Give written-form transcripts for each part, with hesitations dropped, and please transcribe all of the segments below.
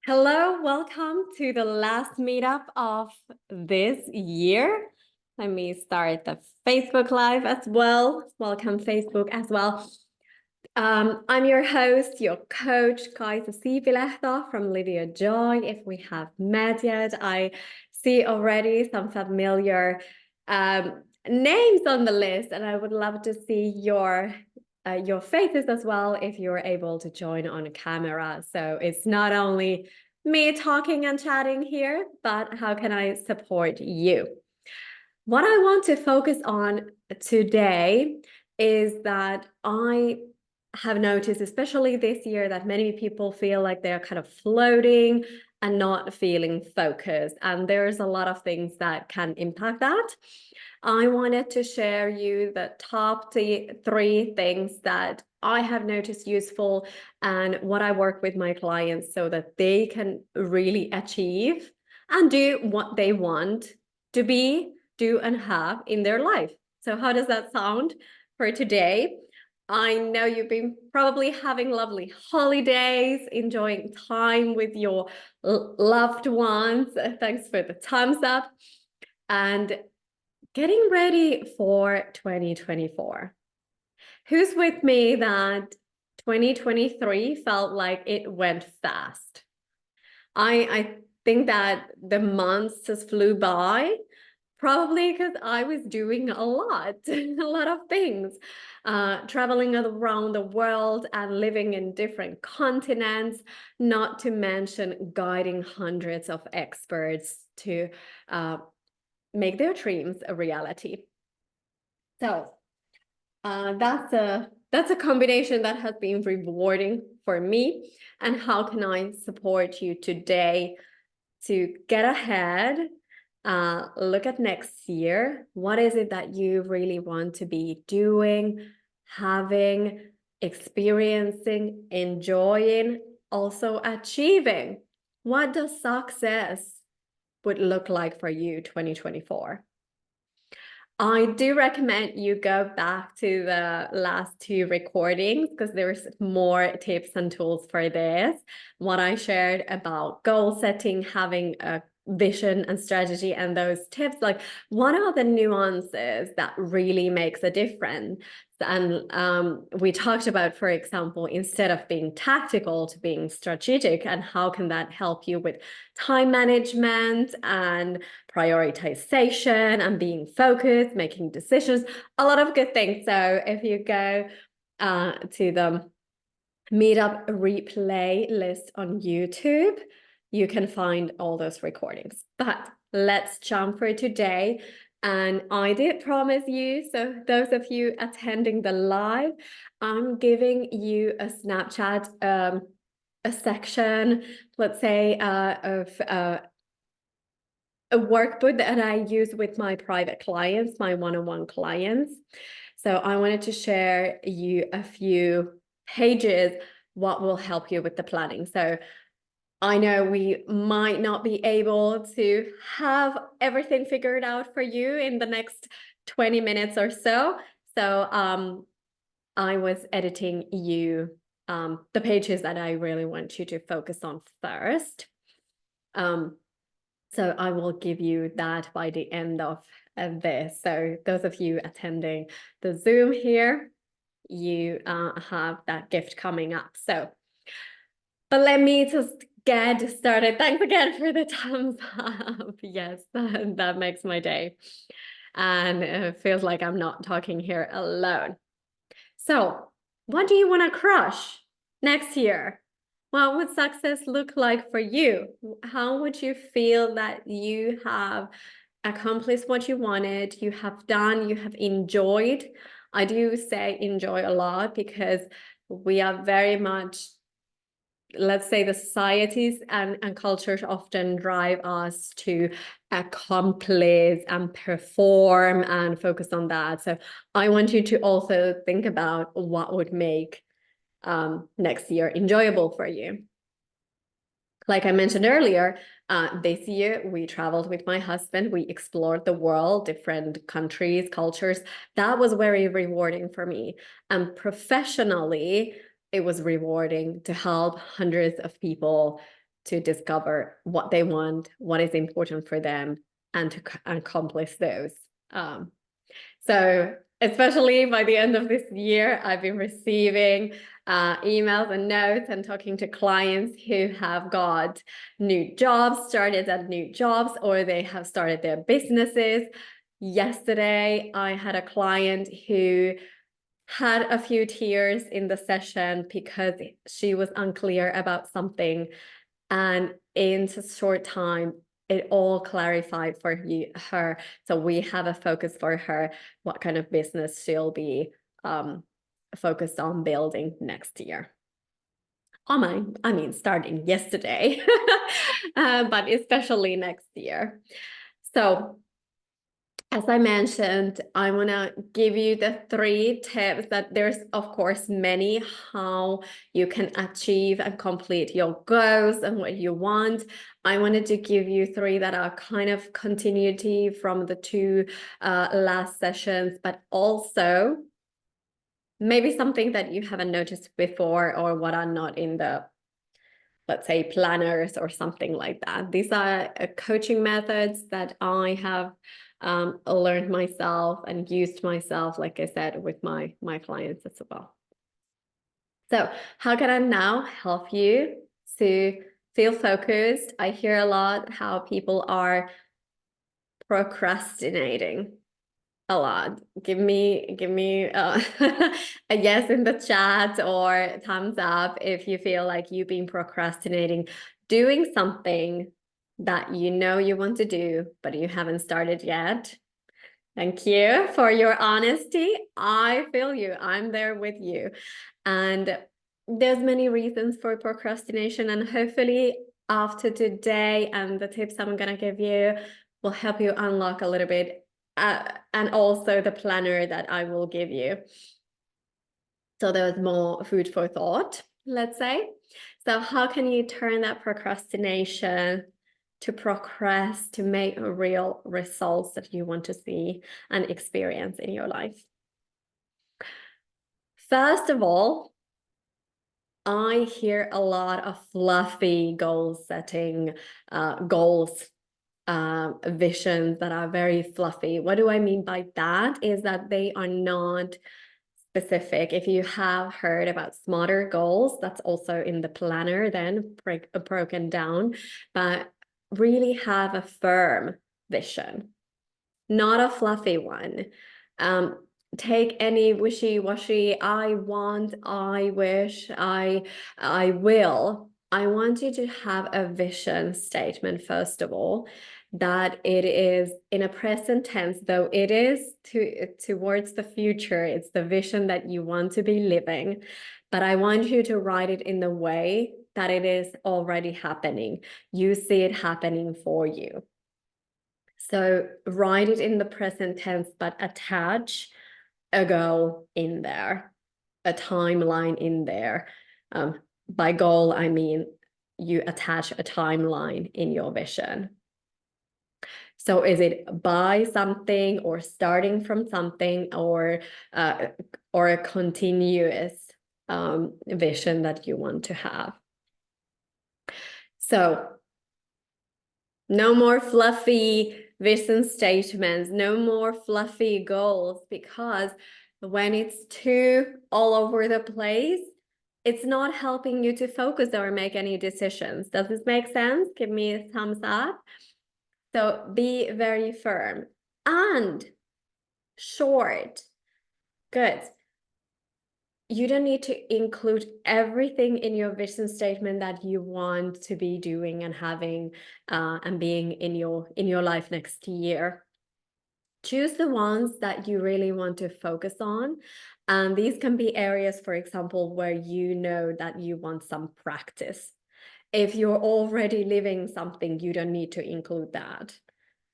Hello, welcome to the last meetup of this year. Let me start the Facebook Live as well. Welcome, Facebook as well. I'm your host, your coach, Kaisa Siipilehto from LIVIO Joy. If we have met yet, I see already some familiar names on the list, and I would love to see your faces as well if you're able to join on camera. So it's not only me talking and chatting here, but how can I support you? What I want to focus on today is that I have noticed, especially this year, that many people feel like they're kind of floating and not feeling focused. And there's a lot of things that can impact that. I wanted to share you the top three things that I have noticed useful and what I work with my clients so that they can really achieve and do what they want to be, do, and have in their life. So how does that sound for today? I know you've been probably having lovely holidays, enjoying time with your loved ones. Thanks for the thumbs up. And getting ready for 2024. Who's with me that 2023 felt like it went fast? I think that the months just flew by, probably because I was doing a lot, a lot of things, traveling around the world and living in different continents, not to mention guiding hundreds of experts to make their dreams a reality. So that's a combination that has been rewarding for me. And how can I support you today to get ahead? Look at next year. What is it that you really want to be doing, having, experiencing, enjoying, also achieving? What does success would look like for you 2024? I do recommend you go back to the last two recordings because there's more tips and tools for this. What I shared about goal setting, having a vision and strategy, and those tips, like what are the nuances that really makes a difference? And we talked about, for example, instead of being tactical to being strategic, and how can that help you with time management and prioritization and being focused, making decisions, a lot of good things. So if you go to the meetup replay list on YouTube, you can find all those recordings. But let's jump for today. And I did promise you, so those of you attending the live, I'm giving you a Snapchat, a section, let's say, of a workbook that I use with my private clients, my one-on-one clients. So I wanted to share you a few pages, what will help you with the planning. So I know we might not be able to have everything figured out for you in the next 20 minutes or so. So I was editing you the pages that I really want you to focus on first. So I will give you that by the end of this. So those of you attending the Zoom here, you have that gift coming up. So, but let me just get started. Thanks again for the thumbs up. Yes, that makes my day. And it feels like I'm not talking here alone. So what do you want to crush next year? What would success look like for you? How would you feel that you have accomplished what you wanted, you have done, you have enjoyed? I do say enjoy a lot because we are very much, let's say, the societies and cultures often drive us to accomplish and perform and focus on that. So I want you to also think about what would make next year enjoyable for you. Like I mentioned earlier, this year we traveled with my husband. We explored the world, different countries, cultures. That was very rewarding for me. And professionally, it was rewarding to help hundreds of people to discover what they want, what is important for them, and to accomplish those. So especially by the end of this year, I've been receiving emails and notes and talking to clients who have got new jobs, started at new jobs, or they have started their businesses. Yesterday, I had a client who had a few tears in the session because she was unclear about something. And in a short time, it all clarified for her. So we have a focus for her, what kind of business she'll be focused on building next year. I mean, starting yesterday, but especially next year. So as I mentioned, I want to give you the 3 tips that there's, of course, many how you can achieve and complete your goals and what you want. I wanted to give you 3 that are kind of continuity from the 2 last sessions, but also maybe something that you haven't noticed before or what are not in the, let's say, planners or something like that. These are coaching methods that I have learned myself and used myself, like I said, with my clients as well. So how can I now help you to feel focused? I hear a lot how people are procrastinating a lot. Give me a yes in the chat or thumbs up if you feel like you've been procrastinating doing something that you know you want to do, but you haven't started yet. Thank you for your honesty. I feel you. I'm there with you. And there's many reasons for procrastination, and hopefully after today and the tips I'm going to give you will help you unlock a little bit, and also the planner that I will give you. So there's more food for thought, let's say. So how can you turn that procrastination to progress, to make real results that you want to see and experience in your life? First of all, I hear a lot of fluffy goal setting, goals, visions that are very fluffy. What do I mean by that? Is that they are not specific. If you have heard about smarter goals, that's also in the planner then broken down, but really have a firm vision, not a fluffy one. Take any wishy-washy, I want, I wish, I will. I want you to have a vision statement, first of all, that it is in a present tense, though it is towards the future. It's the vision that you want to be living. But I want you to write it in the way that it is already happening. You see it happening for you. So write it in the present tense, but attach a goal in there, a timeline in there. By goal, I mean you attach a timeline in your vision. So is it by something or starting from something or a continuous vision that you want to have? So no more fluffy vision statements, no more fluffy goals, because when it's too all over the place, it's not helping you to focus or make any decisions. Does this make sense? Give me a thumbs up. So be very firm and short. Good. You don't need to include everything in your vision statement that you want to be doing and having and being in your life next year. Choose the ones that you really want to focus on. And these can be areas, for example, where you know that you want some practice. If you're already living something, you don't need to include that.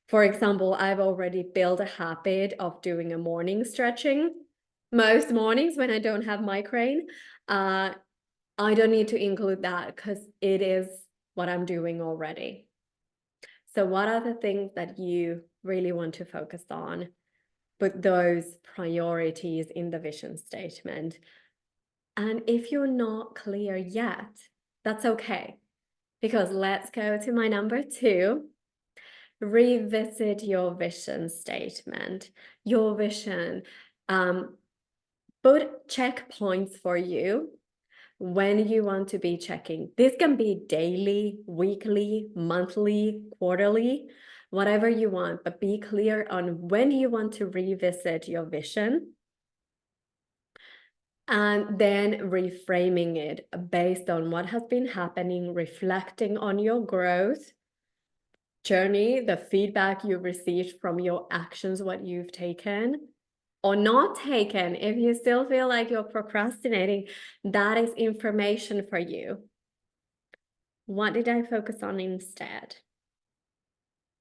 For example, I've already built a habit of doing a morning stretching. Most mornings when I don't have migraine, I don't need to include that because it is what I'm doing already. So what are the things that you really want to focus on? Put those priorities in the vision statement. And if you're not clear yet, that's okay. Because let's go to my number 2. Revisit your vision statement. Your vision. Put checkpoints for you when you want to be checking. This can be daily, weekly, monthly, quarterly, whatever you want, but be clear on when you want to revisit your vision. And then reframing it based on what has been happening, reflecting on your growth journey, the feedback you received from your actions, what you've taken or not taken. If you still feel like you're procrastinating, that is information for you. What did I focus on instead?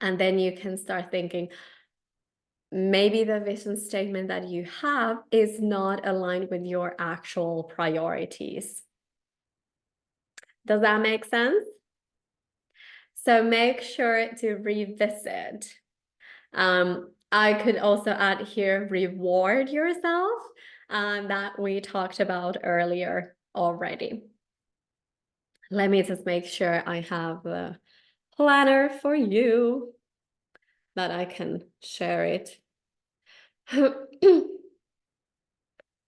And then you can start thinking, maybe the vision statement that you have is not aligned with your actual priorities. Does that make sense? So make sure to revisit. I could also add here, reward yourself, that we talked about earlier already. Let me just make sure I have the planner for you that I can share it.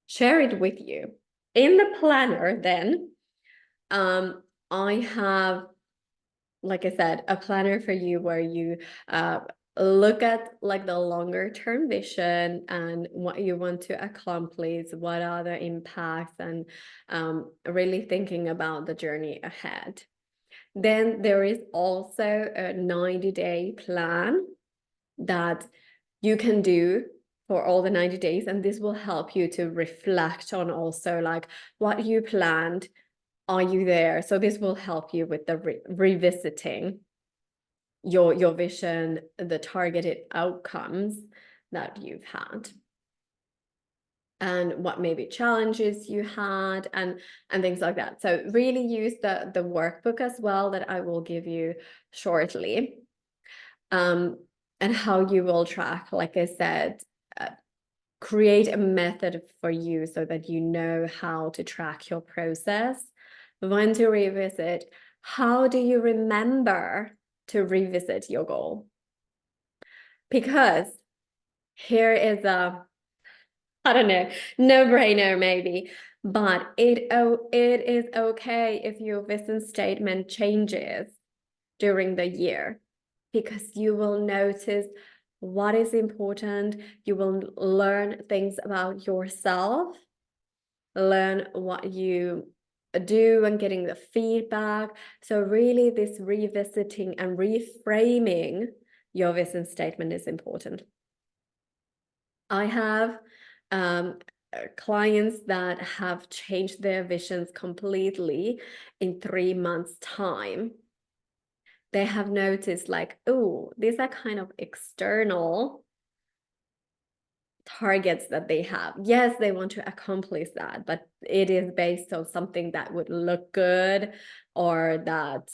Share it with you. In the planner, then, I have, like I said, a planner for you where you look at like the longer term vision and what you want to accomplish, what are the impacts, and really thinking about the journey ahead. Then there is also a 90-day plan that you can do for all the 90 days. And this will help you to reflect on also like what you planned. Are you there? So this will help you with the revisiting your vision, the targeted outcomes that you've had, and what maybe challenges you had, and things like that. So really use the workbook as well that I will give you shortly, and how you will track, like I said, create a method for you so that you know how to track your process, when to revisit, how do you remember to revisit your goal? Because here is a, I don't know, no-brainer maybe, but it is okay if your vision statement changes during the year, because you will notice what is important. You will learn things about yourself, learn what you do and getting the feedback. So really this revisiting and reframing your vision statement is important. I have clients that have changed their visions completely in 3 months' time. They have noticed like, oh, these are kind of external targets that they have. Yes, they want to accomplish that, but it is based on something that would look good, or that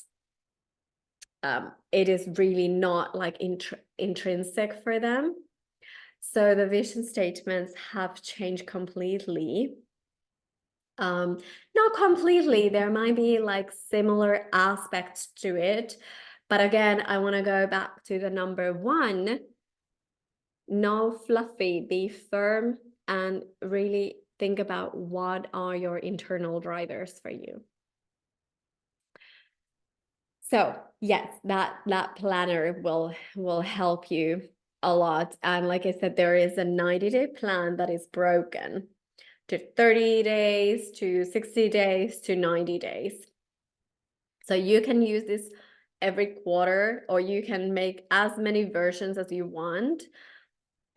it is really not like intrinsic for them. So the vision statements have changed completely. Not completely, there might be like similar aspects to it, but again, I want to go back to the number 1. No fluffy, be firm, and really think about what are your internal drivers for you. So yes, that planner will help you a lot. And like I said, there is a 90-day plan that is broken to 30 days, to 60 days, to 90 days. So you can use this every quarter, or you can make as many versions as you want.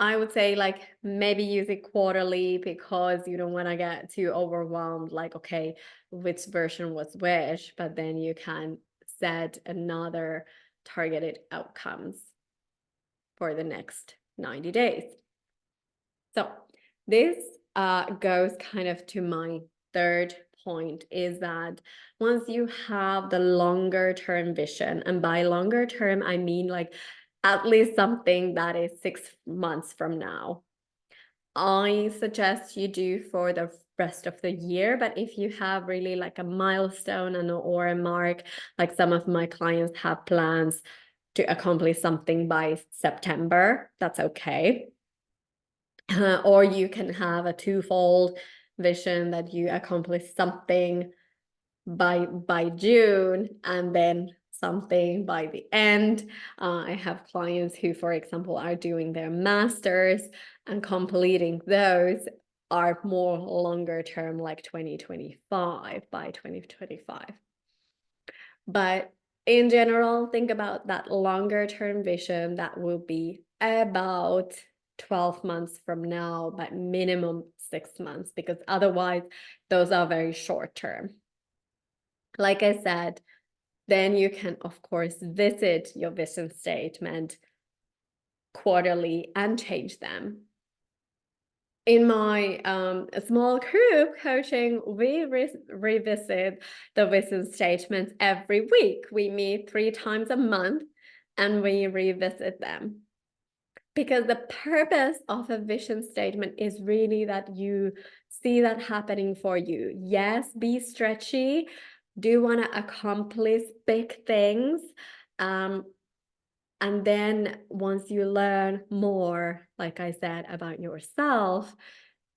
I would say like maybe use it quarterly, because you don't want to get too overwhelmed, like, okay, which version was which, but then you can set another targeted outcomes for the next 90 days. So this goes kind of to my third point, is that once you have the longer term vision, and by longer term, I mean like at least something that is 6 months from now, I suggest you do for the rest of the year. But if you have really like a milestone or a mark, like some of my clients have plans to accomplish something by September, that's okay. Or you can have a twofold vision that you accomplish something by June and then something by the end. I have clients who, for example, are doing their masters and completing those are more longer term, like 2025, by 2025. But in general, think about that longer term vision that will be about 12 months from now, but minimum 6 months, because otherwise those are very short term. Like I said, then you can, of course, visit your vision statement quarterly and change them. In my small group coaching, we revisit the vision statements every week. We meet 3 times a month and we revisit them. Because the purpose of a vision statement is really that you see that happening for you. Yes, be stretchy. Do want to accomplish big things. And then once you learn more, like I said, about yourself,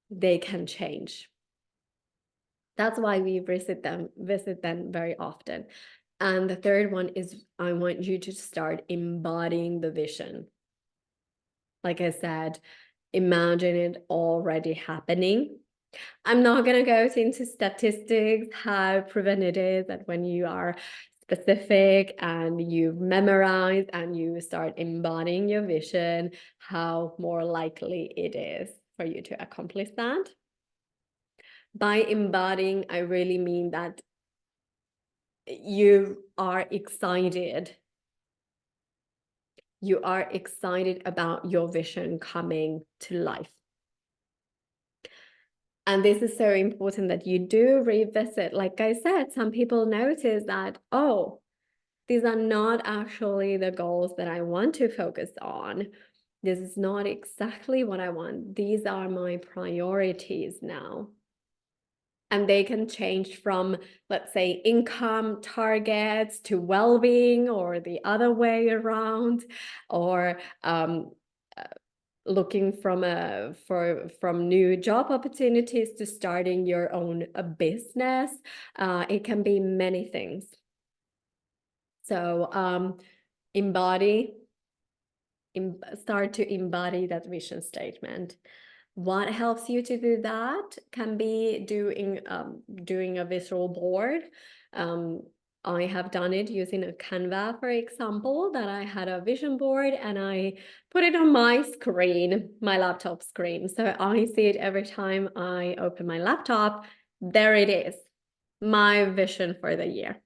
they can change. That's why we visit them very often. And the third one is I want you to start embodying the vision. Like I said, imagine it already happening. I'm not going to go into statistics, how proven it is that when you are specific and you memorize and you start embodying your vision, how more likely it is for you to accomplish that. By embodying, I really mean that you are excited. You are excited about your vision coming to life. And this is so important that you do revisit. Like I said, some people notice that, oh, these are not actually the goals that I want to focus on. This is not exactly what I want. These are my priorities now. And they can change from, let's say, income targets to well-being, or the other way around, or looking from new job opportunities to starting your own business. It can be many things. So start to embody that vision statement. What helps you to do that can be doing a visual board. I have done it using a Canva, for example, that I had a vision board and I put it on my screen, my laptop screen. So I see it every time I open my laptop. There it is, my vision for the year.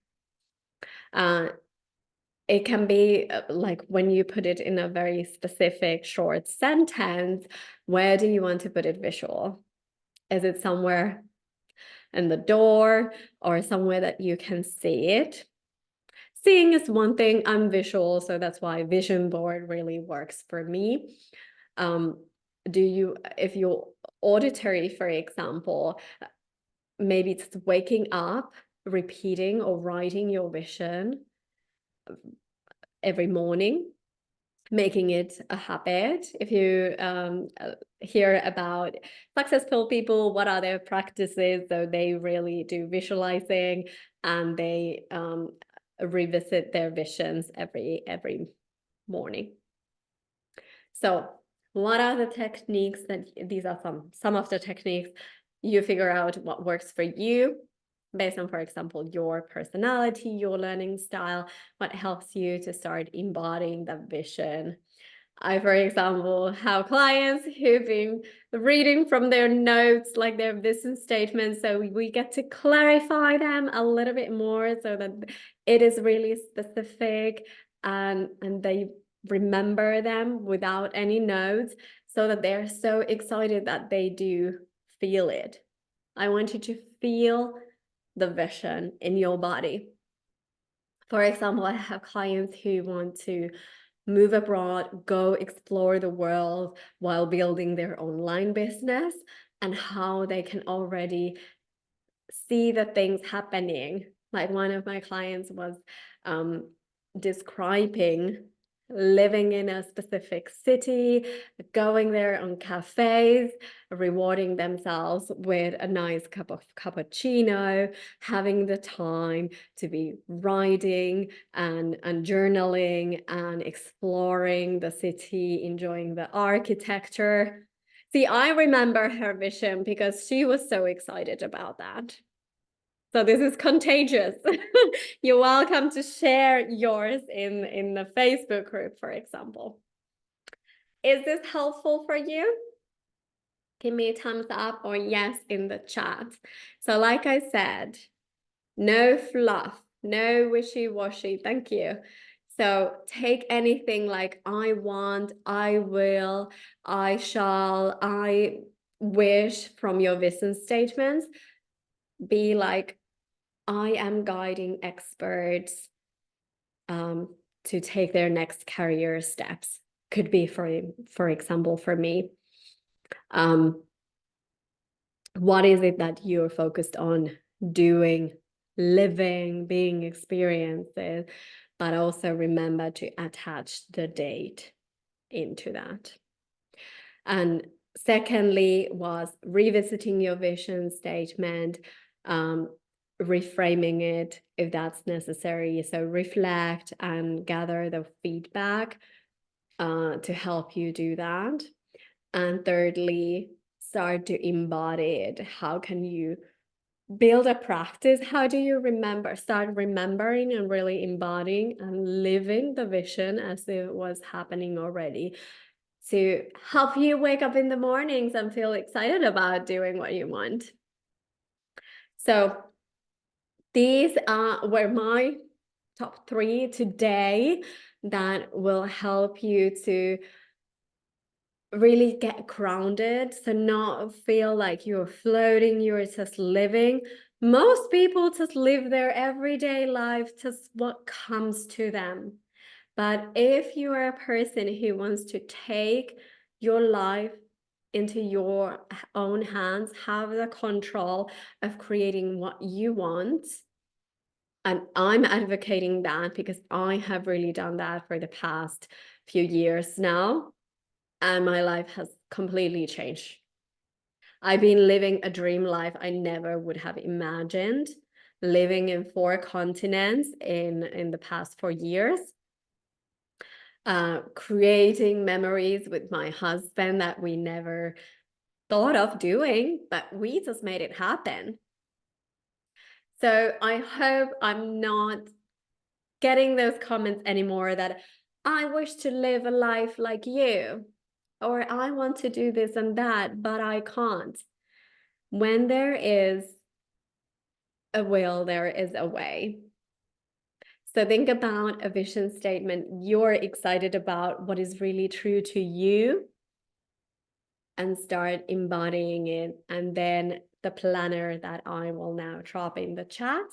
It can be like when you put it in a very specific short sentence, where do you want to put it visual? Is it somewhere in the door or somewhere that you can see it? Seeing is one thing. I'm visual, so that's why vision board really works for me. If you're auditory, for example, maybe it's waking up, repeating or writing your vision every morning, making it a habit. If you hear about successful people, what are their practices? So they really do visualizing and they revisit their visions every morning. So what are the techniques that these are some of the techniques you figure out what works for you based on, for example, your personality, your learning style, what helps you to start embodying the vision. I, for example, have clients who've been reading from their notes, like their vision statements, so we get to clarify them a little bit more so that it is really specific and they remember them without any notes, so that they're so excited that they do feel it. I want you to feel the vision in your body. For example, I have clients who want to move abroad, go explore the world while building their online business, and how they can already see the things happening. Like one of my clients was describing living in a specific city, going there on cafes, rewarding themselves with a nice cup of cappuccino, having the time to be writing and journaling and exploring the city, enjoying the architecture. See, I remember her vision because she was so excited about that. So this is contagious. You're welcome to share yours in the Facebook group, for example. Is this helpful for you? Give me a thumbs up or yes in the chat. So like I said, no fluff, no wishy-washy. Thank you. So take anything like I want, I will, I shall, I wish from your vision statements. Be like, I am guiding experts to take their next career steps. Could be for example, for me. What is it that you're focused on doing, living, being experiences, but also remember to attach the date into that. And secondly was revisiting your vision statement, reframing it if that's necessary. So reflect and gather the feedback to help you do that. And thirdly, start to embody it. How can you build a practice? How do you remember? Start remembering and really embodying and living the vision as if it was happening already, to help you wake up in the mornings and feel excited about doing what you want. So these were my top 3 today that will help you to really get grounded, so not feel like you're floating, you're just living. Most people just live their everyday life, just what comes to them. But if you are a person who wants to take your life into your own hands, have the control of creating what you want, and I'm advocating that because I have really done that for the past few years now, and my life has completely changed. I've been living a dream life I never would have imagined, living in 4 continents in the past 4 years. Creating memories with my husband that we never thought of doing, but we just made it happen. So I hope I'm not getting those comments anymore that I wish to live a life like you, or I want to do this and that, but I can't. When there is a will, there is a way. So think about a vision statement you're excited about, what is really true to you, and start embodying it. And then the planner that I will now drop in the chat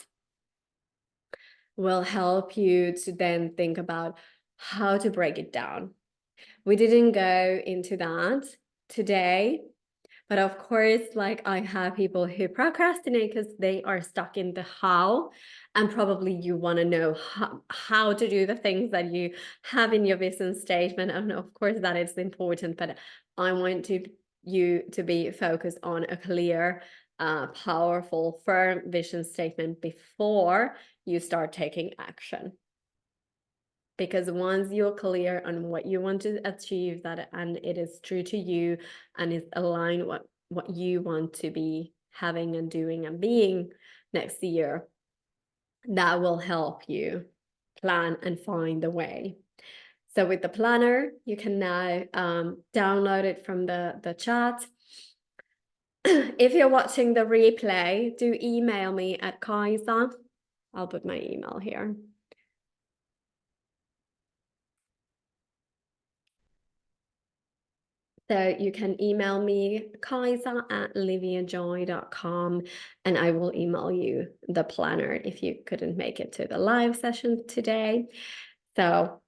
will help you to then think about how to break it down. We didn't go into that today, but of course, like I have people who procrastinate because they are stuck in the how, and probably you want to know how to do the things that you have in your vision statement. And of course, that is important, but I want you to be focused on a clear, powerful, firm vision statement before you start taking action. Because once you're clear on what you want to achieve, that and it is true to you and is aligned what you want to be having and doing and being next year, that will help you plan and find the way. So with the planner, you can now download it from the chat. If you're watching the replay, do email me at Kaisa. I'll put my email here. So you can email me, kaisa@liviojoy.com, and I will email you the planner if you couldn't make it to the live session today. So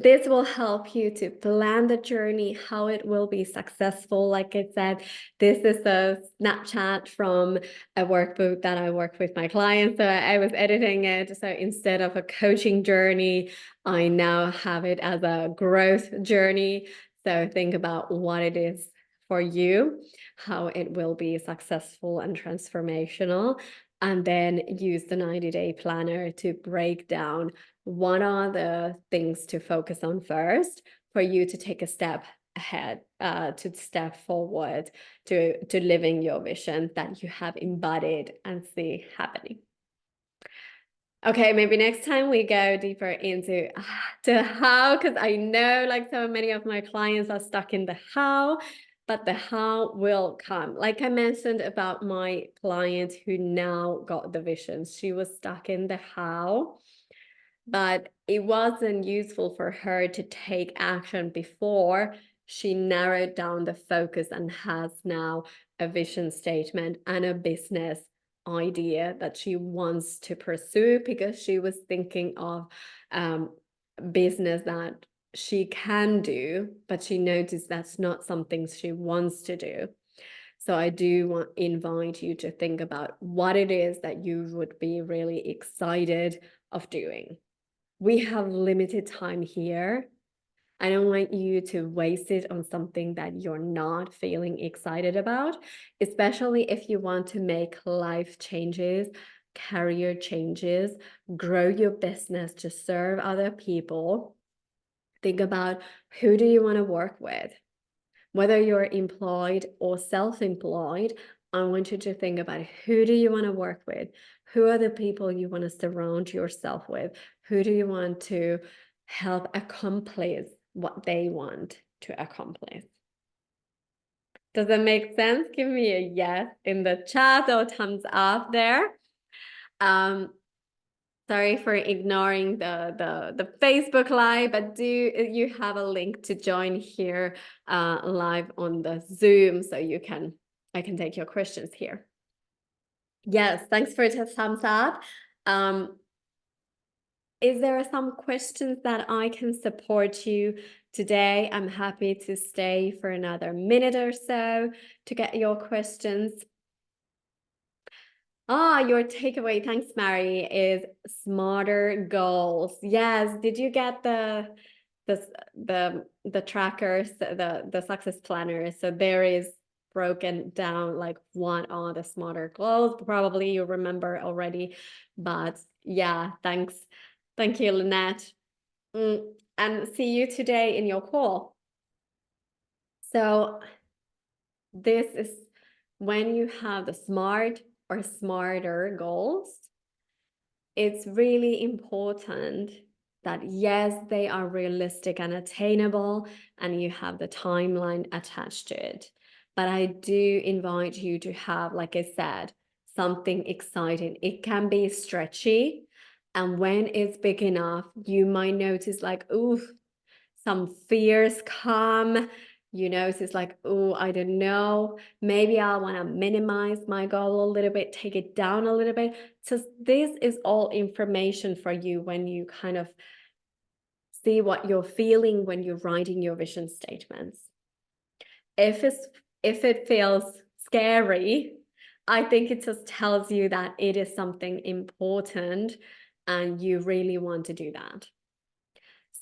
This will help you to plan the journey, how it will be successful. Like I said, this is a Snapchat from a workbook that I work with my clients. So I was editing it. So instead of a coaching journey, I now have it as a growth journey. So think about what it is for you, how it will be successful and transformational, and then use the 90-day planner to break down what are the things to focus on first for you to take a step ahead, to step forward to living your vision that you have embodied and see happening. Okay, maybe next time we go deeper into to how, because I know like so many of my clients are stuck in the how, but the how will come. Like I mentioned about my client who now got the vision, she was stuck in the how, but it wasn't useful for her to take action before she narrowed down the focus and has now a vision statement and a business idea that she wants to pursue, because she was thinking of business that she can do, but she noticed that's not something she wants to do. So I do invite you to think about what it is that you would be really excited of doing. We have limited time here. I don't want you to waste it on something that you're not feeling excited about, especially if you want to make life changes, career changes, grow your business to serve other people. Think about, who do you want to work with? Whether you're employed or self-employed, I want you to think about, who do you want to work with? Who are the people you want to surround yourself with? Who do you want to help accomplish what they want to accomplish? Does that make sense? Give me a yes in the chat or thumbs up there. Sorry for ignoring the Facebook Live, but do you have a link to join here live on the Zoom, so I can take your questions here. Yes, thanks for the thumbs up. Is there some questions that I can support you today? I'm happy to stay for another minute or so to get your questions. Your takeaway, thanks, Mary, is smarter goals. Yes, did you get the trackers, the success planners? So there is broken down like what are the smarter goals. Probably you remember already, but yeah, thanks. Thank you, Lynette. And see you today in your call. So this is when you have the smart or smarter goals, it's really important that yes, they are realistic and attainable, and you have the timeline attached to it. But I do invite you to have, like I said, something exciting. It can be stretchy, and when it's big enough, you might notice like, ooh, some fears come. You notice like, oh, I don't know, maybe I want to minimize my goal a little bit, take it down a little bit. So this is all information for you when you kind of see what you're feeling when you're writing your vision statements. If it feels scary, I think it just tells you that it is something important and you really want to do that.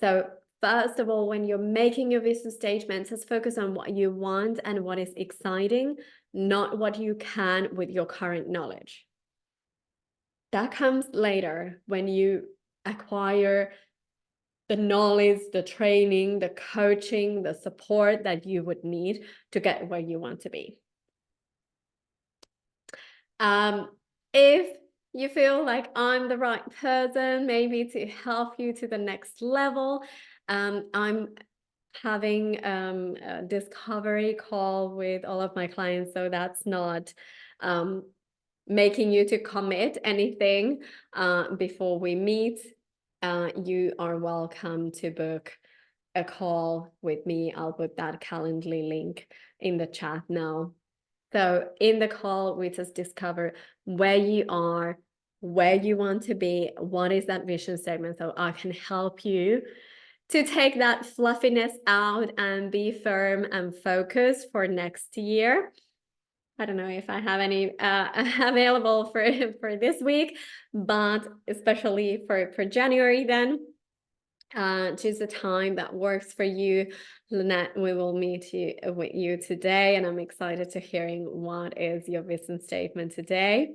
So first of all, when you're making your vision statements, just focus on what you want and what is exciting, not what you can with your current knowledge. That comes later when you acquire the knowledge, the training, the coaching, the support that you would need to get where you want to be. If you feel like I'm the right person, maybe to help you to the next level, I'm having a discovery call with all of my clients. So that's not making you to commit anything before we meet. You are welcome to book a call with me. I'll put that Calendly link in the chat now. So in the call, we just discover where you are, where you want to be, what is that vision statement, so I can help you to take that fluffiness out and be firm and focused for next year. I don't know if I have any available for this week, but especially for January then. Choose a time that works for you. Lynette, we will meet with you today, and I'm excited to hearing what is your vision statement today.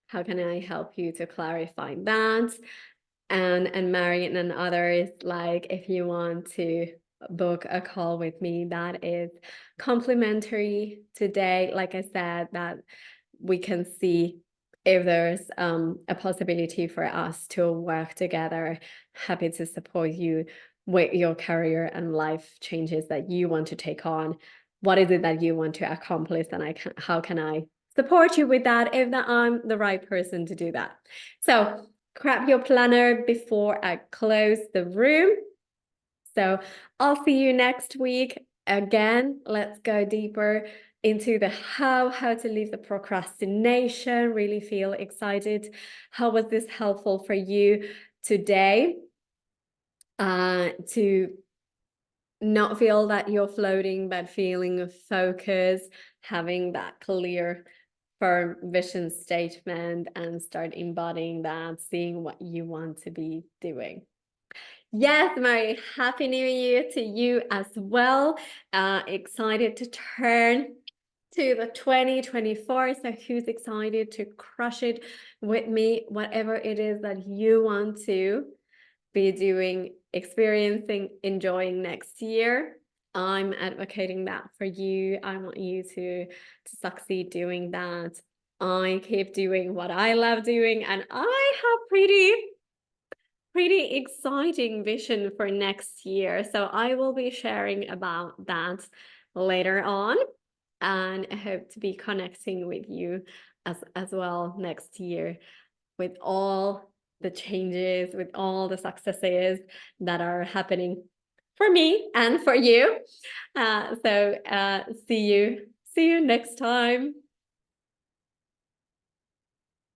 How can I help you to clarify that? And Marion and others, like if you want to book a call with me, that is complimentary today. Like I said, that we can see if there's a possibility for us to work together. Happy to support you with your career and life changes that you want to take on. What is it that you want to accomplish, and how can I support you with that if that I'm the right person to do that? So grab your planner before I close the room. So I'll see you next week. Again, let's go deeper into the how to leave the procrastination, really feel excited. How was this helpful for you today? To not feel that you're floating, but feeling of focus, having that clear, firm vision statement, and start embodying that, seeing what you want to be doing. Yes, Mary, Happy New Year to you as well. Excited to turn to the 2024. So who's excited to crush it with me, whatever it is that you want to be doing, experiencing, enjoying next year? I'm advocating that for you. I want you to succeed doing that. I keep doing what I love doing, and I have pretty exciting vision for next year. So I will be sharing about that later on, and I hope to be connecting with you as well next year with all the changes, with all the successes that are happening for me and for you. So see you next time.